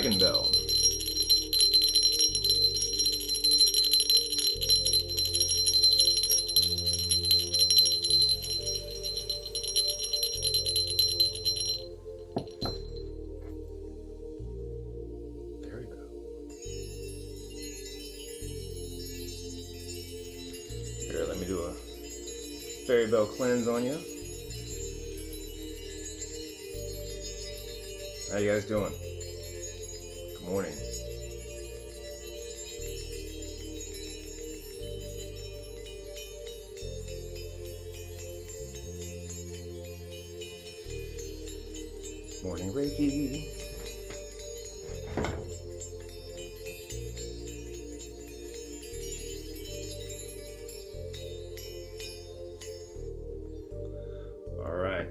dragon bell. There we go. Here, let me do a fairy bell cleanse on you. How you guys doing? Good morning. Morning Reiki. All right.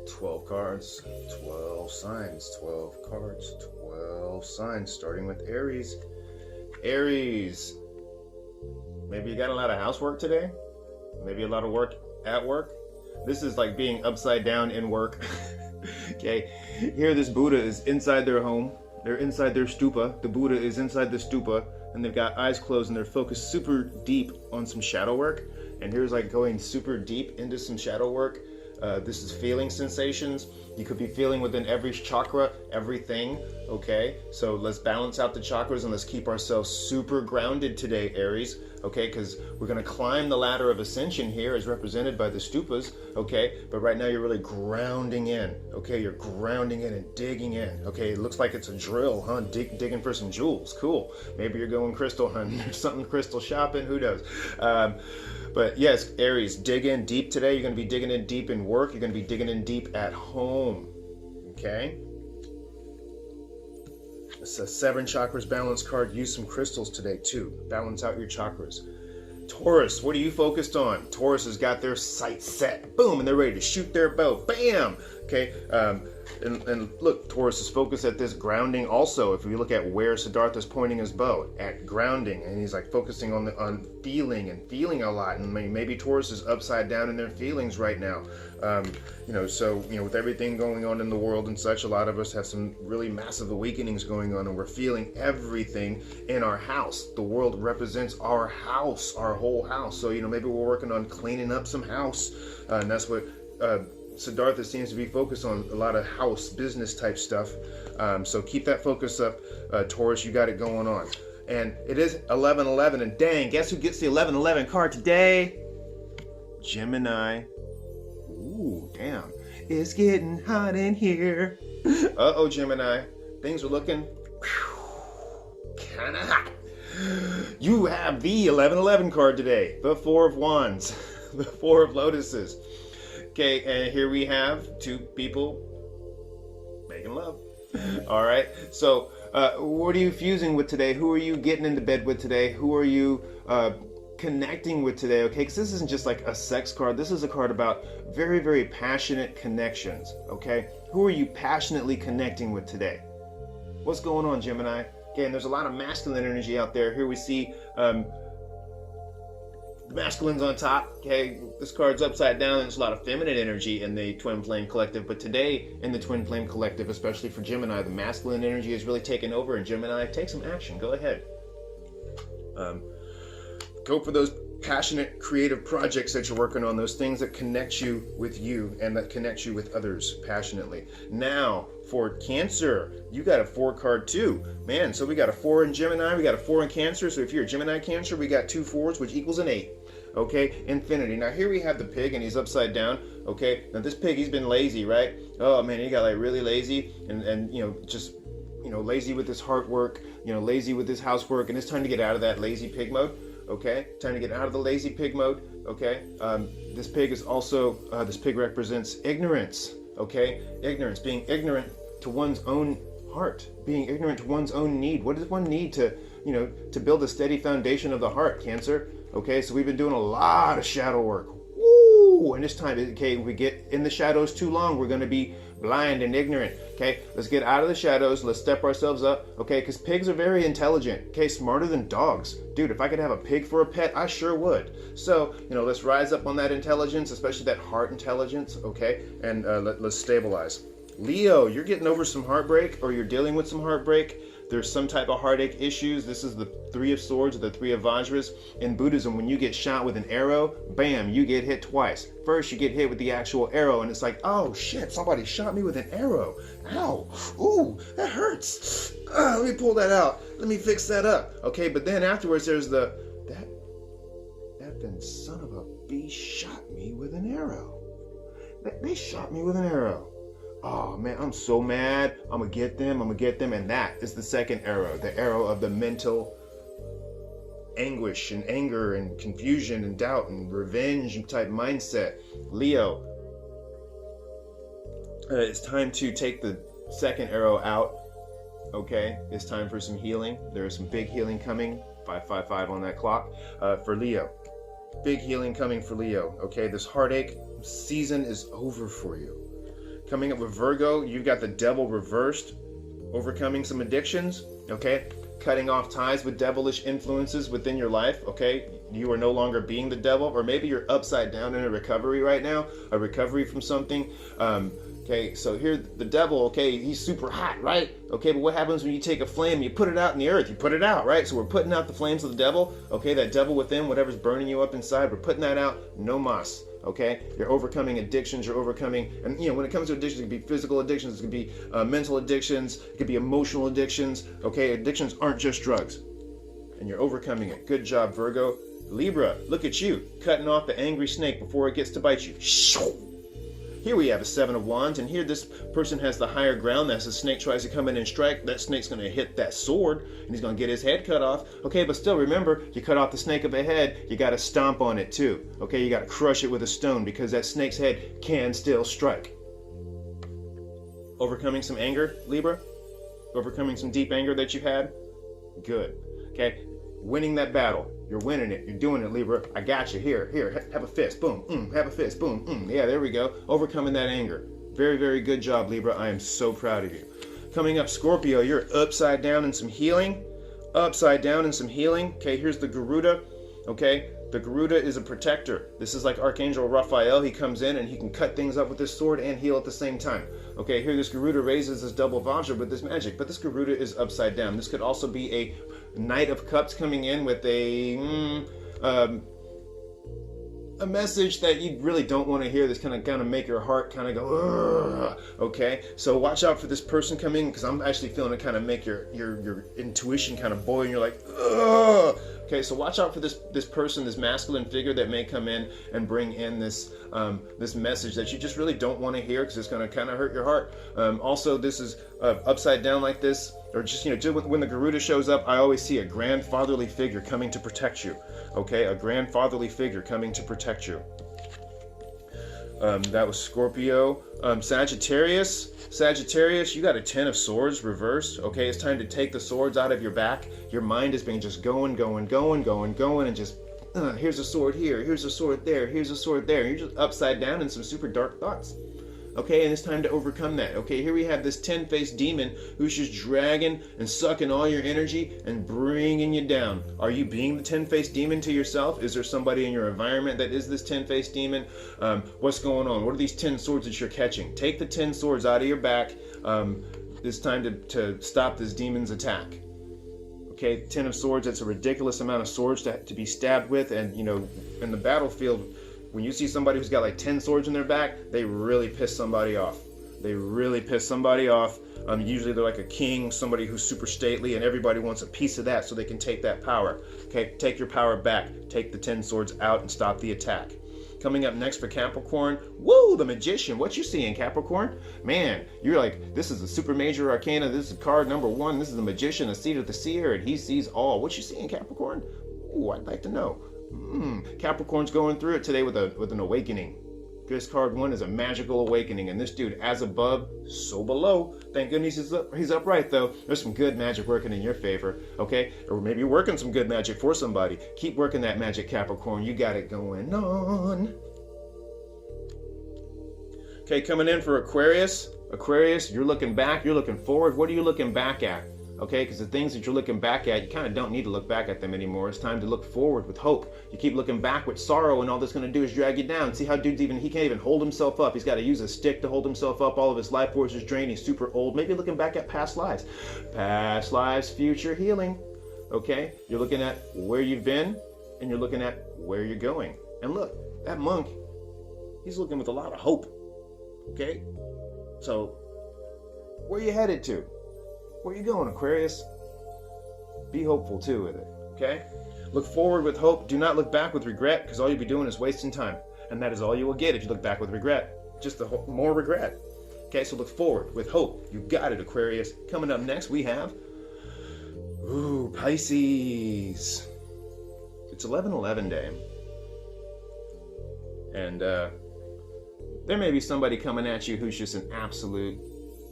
12 cards, 12 signs, 12 cards, 12 signs, starting with Aries. Aries, maybe you got a lot of housework today, maybe a lot of work at work. This is like being upside down in work. Okay, here this Buddha is inside their home, they're inside their stupa, the Buddha is inside the stupa, and they've got eyes closed and they're focused super deep on some shadow work. And here's like going super deep into some shadow work. This is feeling sensations. You could be feeling within every chakra, everything, okay? So let's balance out the chakras and let's keep ourselves super grounded today, Aries, okay? Because we're going to climb the ladder of ascension here as represented by the stupas, okay? But right now you're really grounding in, okay? You're grounding in and digging in, okay? It looks like it's a drill, huh? Digging for some jewels, cool. Maybe you're going crystal hunting or something, crystal shopping, who knows? But yes, Aries, dig in deep today. You're going to be digging in deep in work. You're going to be digging in deep at home. Okay? It's a 7 chakras balance card. Use some crystals today too. Balance out your chakras. Taurus, what are you focused on? Taurus has got their sights set. Boom, and they're ready to shoot their bow. Bam! Okay, and look, Taurus is focused at this grounding also. If we look at where Siddhartha's pointing his bow, at grounding, and he's like focusing on feeling and feeling a lot. And maybe Taurus is upside down in their feelings right now. So with everything going on in the world and such, a lot of us have some really massive awakenings going on, and we're feeling everything in our house. The world represents our house, our whole house. So maybe we're working on cleaning up some house, and that's what Siddhartha seems to be focused on, a lot of house business type stuff. So keep that focus up, Taurus. You got it going on. And it is 11/11, and dang, guess who gets the 11/11 card today? Gemini. Ooh, damn. It's getting hot in here. Uh-oh, Gemini. Things are looking kind of hot. You have the 11/11 card today. The 4 of Wands. The 4 of Lotuses. Okay, and here we have 2 people making love. All right, so what are you fusing with today? Who are you getting into bed with today? Who are you connecting with today? Okay, because this isn't just like a sex card. This is a card about very, very passionate connections. Okay, who are you passionately connecting with today? What's going on, Gemini? Okay, and there's a lot of masculine energy out there. Here we see the masculine's on top. Okay, this card's upside down. There's a lot of feminine energy in the Twin Flame Collective, but today in the Twin Flame Collective, especially for Gemini, the masculine energy is really taking over. And Gemini, take some action. Go ahead. Go for those passionate, creative projects that you're working on, those things that connect you with you and that connect you with others passionately. Now, for Cancer, you got a 4 card too. Man, so we got a 4 in Gemini, we got a 4 in Cancer. So if you're a Gemini Cancer, we got 2 4s, which equals an 8. Okay, infinity. Now here we have the pig, and he's upside down. Okay, now this pig, he's been lazy, right? Oh man, he got like really lazy and just lazy with his heart work, lazy with his housework, and it's time to get out of that lazy pig mode. Okay, time to get out of the lazy pig mode. Okay, this pig is also this pig represents ignorance. Okay, ignorance, being ignorant to one's own heart, being ignorant to one's own need. What does one need to build a steady foundation of the heart, Cancer? Okay, so we've been doing a lot of shadow work. Woo! And this time, okay, we get in the shadows too long, we're going to be blind and ignorant. Okay, let's get out of the shadows. Let's step ourselves up. Okay, because pigs are very intelligent. Okay, smarter than dogs. Dude, if I could have a pig for a pet, I sure would. So, let's rise up on that intelligence, especially that heart intelligence. Okay, and let's stabilize. Leo, you're getting over some heartbreak, or you're dealing with some heartbreak. There's some type of heartache issues. This is the Three of Swords, or the Three of Vajras. In Buddhism, when you get shot with an arrow, bam, you get hit twice. First, you get hit with the actual arrow, and it's like, oh shit, somebody shot me with an arrow. Ow, ooh, that hurts. Let me pull that out. Let me fix that up. Okay, but then afterwards, there's that effing son of a bee shot me with an arrow. They shot me with an arrow. Oh man, I'm so mad. I'm gonna get them. And that is the second arrow, the arrow of the mental anguish and anger and confusion and doubt and revenge type mindset. Leo, it's time to take the second arrow out. Okay, it's time for some healing. There is some big healing coming. 555 on that clock for Leo. Big healing coming for Leo. Okay, this heartache season is over for you. Coming up with Virgo, you've got the devil reversed, overcoming some addictions, okay? Cutting off ties with devilish influences within your life, okay? You are no longer being the devil, or maybe you're upside down in a recovery right now, a recovery from something. Okay, so here the devil, okay, he's super hot, right? Okay, but what happens when you take a flame, you put it out in the earth, you put it out, right? So we're putting out the flames of the devil, okay? That devil within, whatever's burning you up inside, we're putting that out, no mas. Okay, you're overcoming addictions, you're overcoming, and you know, when it comes to addictions, it could be physical addictions, it could be mental addictions, it could be emotional addictions. Okay, addictions aren't just drugs, and you're overcoming it. Good job, Virgo. Libra, look at you, cutting off the angry snake before it gets to bite you. Here we have a Seven of Wands, and here this person has the higher ground. As the snake tries to come in and strike, that snake's going to hit that sword, and he's going to get his head cut off. Okay, but still remember, you cut off the snake of a head, you got to stomp on it too. Okay, you got to crush it with a stone, because that snake's head can still strike. Overcoming some anger, Libra? Overcoming some deep anger that you've had? Good. Okay, winning that battle. You're winning it. You're doing it, Libra. I got you. Here. Have a fist. Boom. Have a fist. Boom. Yeah, there we go. Overcoming that anger. Very, very good job, Libra. I am so proud of you. Coming up, Scorpio, you're upside down in some healing. Upside down in some healing. Okay, here's the Garuda. Okay, the Garuda is a protector. This is like Archangel Raphael. He comes in and he can cut things up with his sword and heal at the same time. Okay, here this Garuda raises this double Vajra with this magic, but this Garuda is upside down. This could also be a Knight of Cups coming in with a message that you really don't want to hear. That's kind of make your heart kind of go, ugh. Okay, so watch out for this person coming, because I'm actually feeling it kind of make your intuition kind of boil, and you're like, ugh. Okay, so watch out for this person, this masculine figure that may come in and bring in this message that you just really don't want to hear, because it's going to kind of hurt your heart. Also, this is upside down like this, or just when the Garuda shows up, I always see a grandfatherly figure coming to protect you. Okay, a grandfatherly figure coming to protect you. That was Scorpio. Sagittarius, you got a Ten of Swords reversed. Okay, it's time to take the swords out of your back. Your mind has been just going, and just here's a sword here, here's a sword there, here's a sword there. You're just upside down in some super dark thoughts. Okay, and it's time to overcome that. Okay, here we have this 10-faced demon who's just dragging and sucking all your energy and bringing you down. Are you being the 10-faced demon to yourself? Is there somebody in your environment that is this 10-faced demon? What's going on? What are these 10 swords that you're catching? Take the 10 swords out of your back. It's time to stop this demon's attack. Okay, 10 of Swords, that's a ridiculous amount of swords to be stabbed with, and in the battlefield, when you see somebody who's got like 10 swords in their back, they really piss somebody off. Usually they're like a king, somebody who's super stately, and everybody wants a piece of that so they can take that power. Okay, take your power back. Take the 10 swords out and stop the attack. Coming up next for Capricorn, woo, the Magician. What you seeing, Capricorn? Man, you're like, this is a super major arcana. This is card number 1. This is the Magician, the seat of the seer, and he sees all. What you seeing, Capricorn? Ooh, I'd like to know. Capricorn's going through it today with an awakening. This card 1 is a magical awakening, and this dude, as above, so below. Thank goodness he's upright, though. There's some good magic working in your favor, okay? Or maybe you're working some good magic for somebody. Keep working that magic, Capricorn. You got it going on. Okay, coming in for Aquarius. Aquarius, you're looking back, you're looking forward. What are you looking back at? Okay, because the things that you're looking back at, you kind of don't need to look back at them anymore. It's time to look forward with hope. You keep looking back with sorrow, and all that's going to do is drag you down. See how dude's he can't even hold himself up. He's got to use a stick to hold himself up. All of his life force is drained. He's super old. Maybe looking back at past lives. Past lives, future healing. Okay, you're looking at where you've been, and you're looking at where you're going. And look, that monk, he's looking with a lot of hope. Okay, so where you headed to? Where you going, Aquarius? Be hopeful too with it, okay? Look forward with hope. Do not look back with regret, because all you'll be doing is wasting time. And that is all you will get if you look back with regret. Just more regret. Okay, so look forward with hope. You got it, Aquarius. Coming up next, we have Pisces. It's 11/11 day. And there may be somebody coming at you who's just an absolute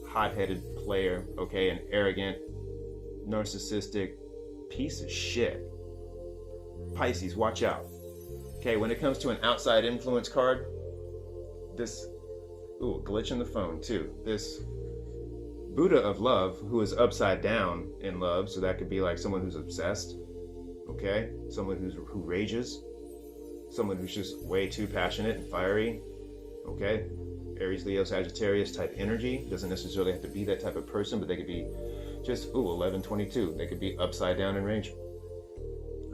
hot-headed player, okay, an arrogant, narcissistic piece of shit. Pisces, watch out. Okay, when it comes to an outside influence card, this, a glitch in the phone too. This Buddha of love, who is upside down in love, so that could be like someone who's obsessed, okay, someone who rages, someone who's just way too passionate and fiery, okay. Aries, Leo, Sagittarius type energy. Doesn't necessarily have to be that type of person, but they could be just 11/22. They could be upside down in rage.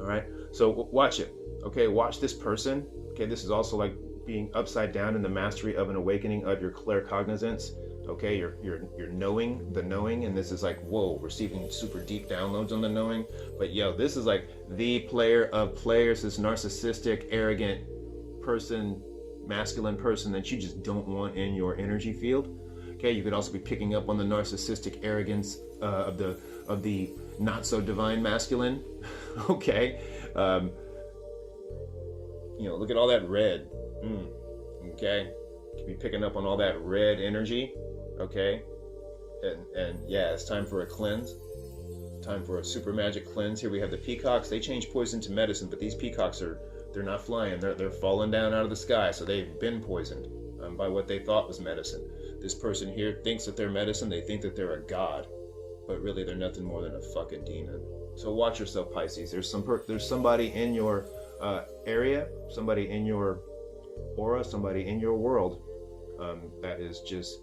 All right, so watch it. Okay, watch this person. Okay, this is also like being upside down in the mastery of an awakening of your claircognizance. Okay, you're knowing the knowing, and this is like, whoa, receiving super deep downloads on the knowing. But yo, this is like the player of players, this narcissistic, arrogant person, masculine person that you just don't want in your energy field. Okay, you could also be picking up on the narcissistic arrogance of the not so divine masculine. Okay, look at all that red. Okay, you could be picking up on all that red energy. Okay, and yeah, it's time for a cleanse. Time for a super magic cleanse. Here we have the peacocks. They change poison to medicine, but these peacocks they're not flying. They're falling down out of the sky, so they've been poisoned by what they thought was medicine. This person here thinks that they're medicine. They think that they're a god, but really they're nothing more than a fucking demon. So watch yourself, Pisces. There's somebody in your area, somebody in your aura, somebody in your world that is just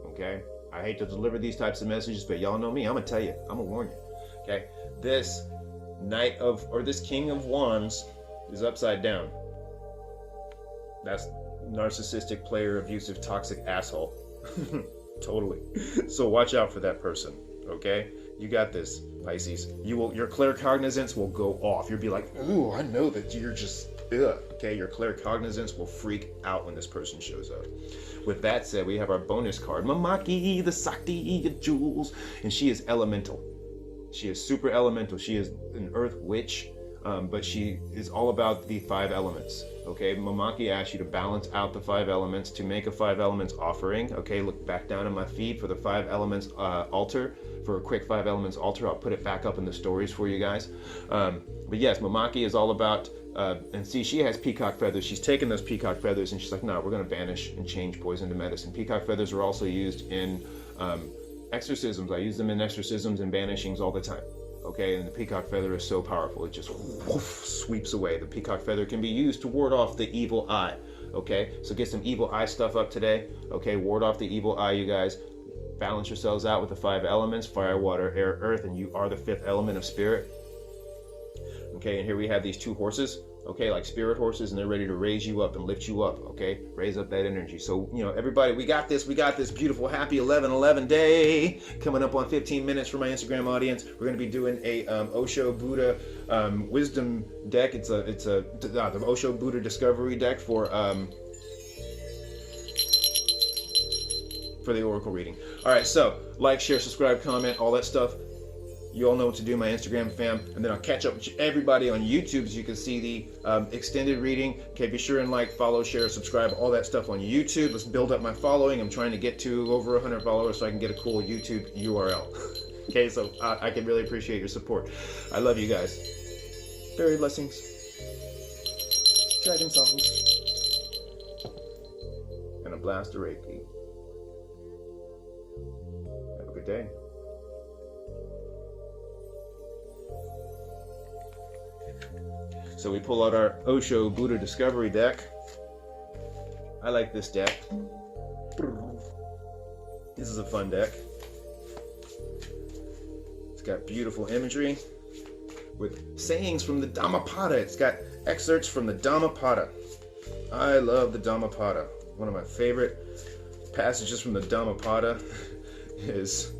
okay. I hate to deliver these types of messages, but y'all know me. I'm gonna tell you. I'm gonna warn you. Okay, this this King of Wands is upside down. That's narcissistic, player, abusive, toxic asshole. Totally. So watch out for that person. Okay, you got this, Pisces. Your claircognizance will go off. You'll be like, ooh, I know that you're just okay. Your claircognizance will freak out when this person shows up. With that said, we have our bonus card, Mamaki, the Sakti of Jewels, and she is elemental. She is super elemental. She is an earth witch, but she is all about the 5 elements. Okay, Mamaki asks you to balance out the 5 elements to make a 5 elements offering. Okay, look back down in my feed for the 5 elements altar, for a quick 5 elements altar. I'll put it back up in the stories for you guys. But yes, Mamaki is all about, and see, she has peacock feathers. She's taken those peacock feathers and she's like, no, we're going to banish and change poison to medicine. Peacock feathers are also used in exorcisms. I use them in exorcisms and banishings all the time. Okay, and the peacock feather is so powerful, it just sweeps away. The peacock feather can be used to ward off the evil eye. Okay, so get some evil eye stuff up today. Okay, ward off the evil eye, you guys. Balance yourselves out with the 5 elements: fire, water, air, earth, and you are the 5th element of spirit. Okay, and here we have these 2 horses. Okay, like spirit horses, and they're ready to raise you up and lift you up. Okay, raise up that energy. So, everybody, we got this beautiful, happy 11/11 day coming up on 15 minutes for my Instagram audience. We're going to be doing a Osho Buddha wisdom deck. It's the Osho Buddha discovery deck for the oracle reading. All right, so like, share, subscribe, comment, all that stuff. You all know what to do, my Instagram fam. And then I'll catch up with everybody on YouTube so you can see the extended reading. Okay, be sure and like, follow, share, subscribe, all that stuff on YouTube. Let's build up my following. I'm trying to get to over 100 followers so I can get a cool YouTube URL. Okay, so I can really appreciate your support. I love you guys. Fairy blessings. Dragon songs. And a blast of Reiki. Have a good day. So we pull out our Osho Buddha Discovery deck. I like this deck. This is a fun deck. It's got beautiful imagery with sayings from the Dhammapada. It's got excerpts from the Dhammapada. I love the Dhammapada. One of my favorite passages from the Dhammapada is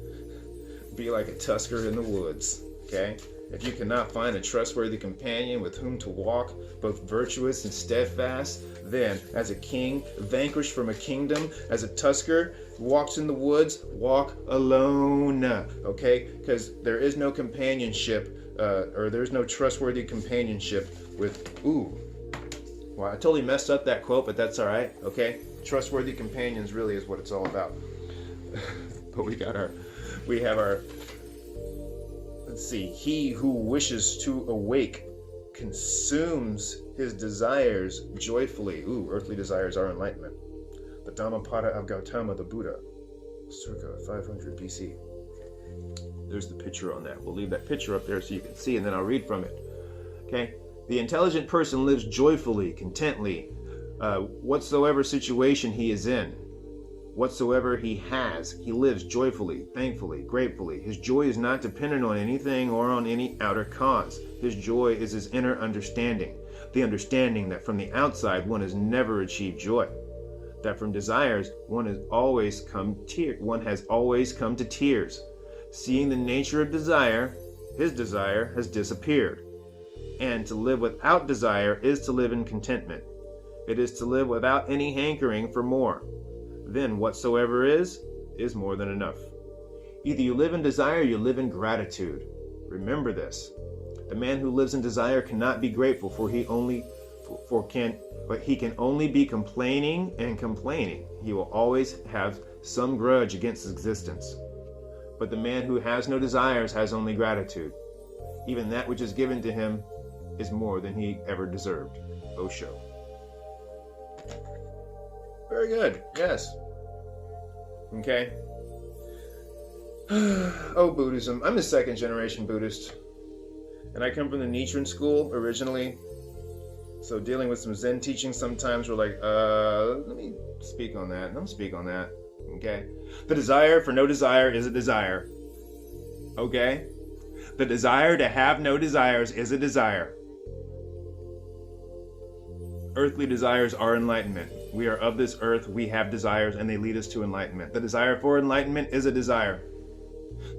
be like a tusker in the woods. Okay? If you cannot find a trustworthy companion with whom to walk, both virtuous and steadfast, then, as a king vanquished from a kingdom, as a tusker walks in the woods, walk alone. Okay? Because there is no companionship, or there's no trustworthy companionship with, well, I totally messed up that quote, but that's all right. Okay? Trustworthy companions really is what it's all about. But we have our, let's see, he who wishes to awake consumes his desires joyfully. Earthly desires are enlightenment. The Dhammapada of Gautama the Buddha, circa 500 BC. There's the picture on that. We'll leave that picture up there so you can see, and then I'll read from it. Okay? The intelligent person lives joyfully, contently, whatsoever situation he is in. Whatsoever he has, he lives joyfully, thankfully, gratefully. His joy is not dependent on anything or on any outer cause. His joy is his inner understanding, the understanding that from the outside one has never achieved joy, that from desires one has always come to tears. Seeing the nature of desire, his desire has disappeared. And to live without desire is to live in contentment. It is to live without any hankering for more. Then whatsoever is more than enough. Either you live in desire or you live in gratitude. Remember this. The man who lives in desire cannot be grateful, for he can only be complaining and complaining. He will always have some grudge against existence. But the man who has no desires has only gratitude. Even that which is given to him is more than he ever deserved. Osho. Very good. Yes. Okay. Buddhism. I'm a second generation Buddhist. And I come from the Nichiren school originally. So dealing with some Zen teaching sometimes we're like, let me speak on that. Let me speak on that. Okay. The desire for no desire is a desire. Okay. The desire to have no desires is a desire. Earthly desires are enlightenment. We are of this earth, we have desires, and they lead us to enlightenment. The desire for enlightenment is a desire.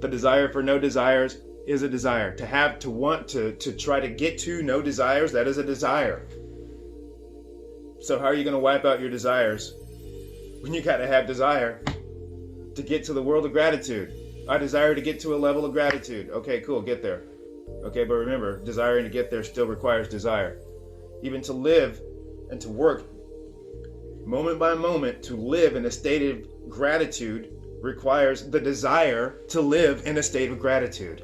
The desire for no desires is a desire. To want to try to get to no desires, that is a desire. So how are you going to wipe out your desires when you got to have desire to get to the world of gratitude? I desire to get to a level of gratitude. Okay, cool, get there. Okay, but remember, desiring to get there still requires desire. Even to live and to work moment by moment to live in a state of gratitude requires the desire to live in a state of gratitude.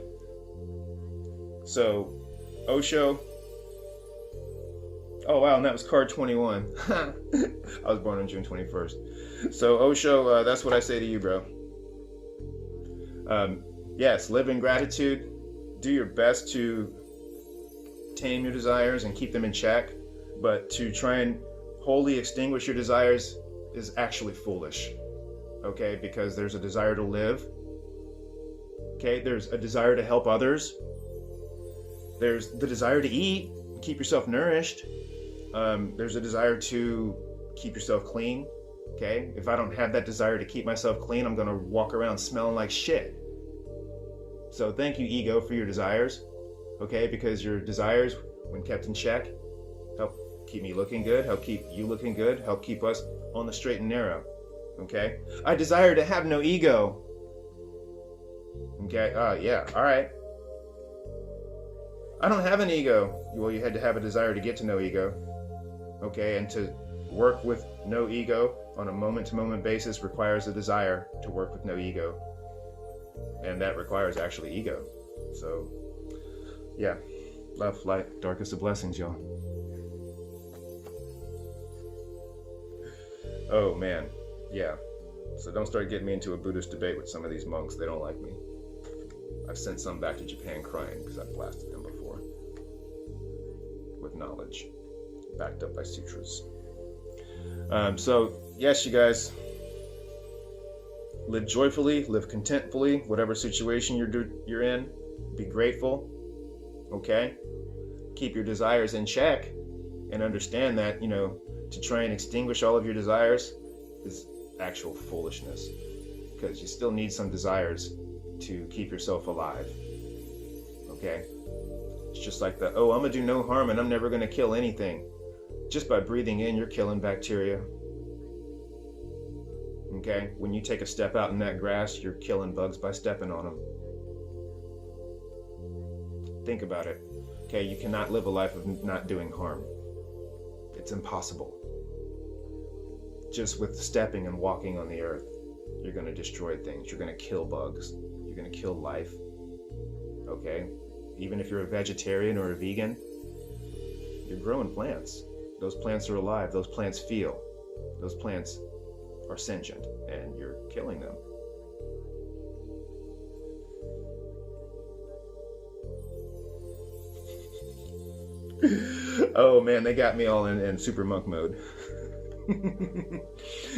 So, Osho. Oh wow, and that was card 21. I was born on June 21st. So Osho, that's what I say to you, bro. Yes, live in gratitude. Do your best to tame your desires and keep them in check. But to try and wholly extinguish your desires is actually foolish. Okay, because there's a desire to live. Okay, there's a desire to help others. There's the desire to eat, keep yourself nourished. There's a desire to keep yourself clean. Okay, if I don't have that desire to keep myself clean, I'm gonna walk around smelling like shit. So thank you, ego, for your desires. Okay, because your desires, when kept in check, help keep me looking good, help keep you looking good, help keep us on the straight and narrow. Okay? I desire to have no ego. Okay? Yeah, alright. I don't have an ego. Well, you had to have a desire to get to no ego. Okay? And to work with no ego on a moment-to-moment basis requires a desire to work with no ego. And that requires actually ego. So, yeah. Love, light, darkest of blessings, y'all. Oh, man. Yeah. So don't start getting me into a Buddhist debate with some of these monks. They don't like me. I've sent some back to Japan crying because I've blasted them before. With knowledge, backed up by sutras. So, yes, you guys, live joyfully, live contentfully, whatever situation you're in. Be grateful, okay? Keep your desires in check, and understand that, to try and extinguish all of your desires is actual foolishness, because you still need some desires to keep yourself alive, okay? It's just like I'm gonna do no harm and I'm never gonna kill anything. Just by breathing in, you're killing bacteria. Okay? When you take a step out in that grass, you're killing bugs by stepping on them. Think about it. Okay? You cannot live a life of not doing harm. It's impossible. Just with stepping and walking on the earth, you're going to destroy things. You're going to kill bugs. You're going to kill life. Okay? Even if you're a vegetarian or a vegan, you're growing plants. Those plants are alive. Those plants feel. Those plants are sentient, and you're killing them. Oh man, they got me all in super monk mode.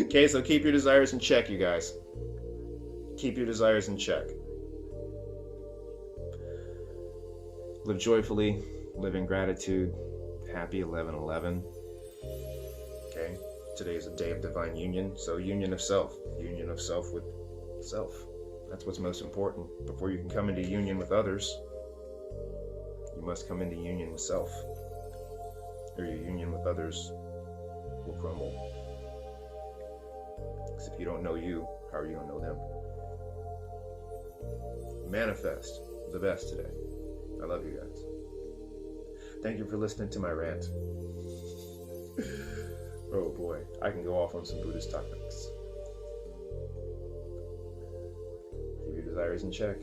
Okay, so keep your desires in check, you guys. Keep your desires in check. Live joyfully, live in gratitude. Happy 11/11. Okay, today is a day of divine union, so union of self with self. That's what's most important. Before you can come into union with others, you must come into union with self, or your union with others will crumble. Because if you don't know you, how are you going to know them? Manifest the best today. I love you guys. Thank you for listening to my rant. Oh boy, I can go off on some Buddhist topics. Keep your desires in check.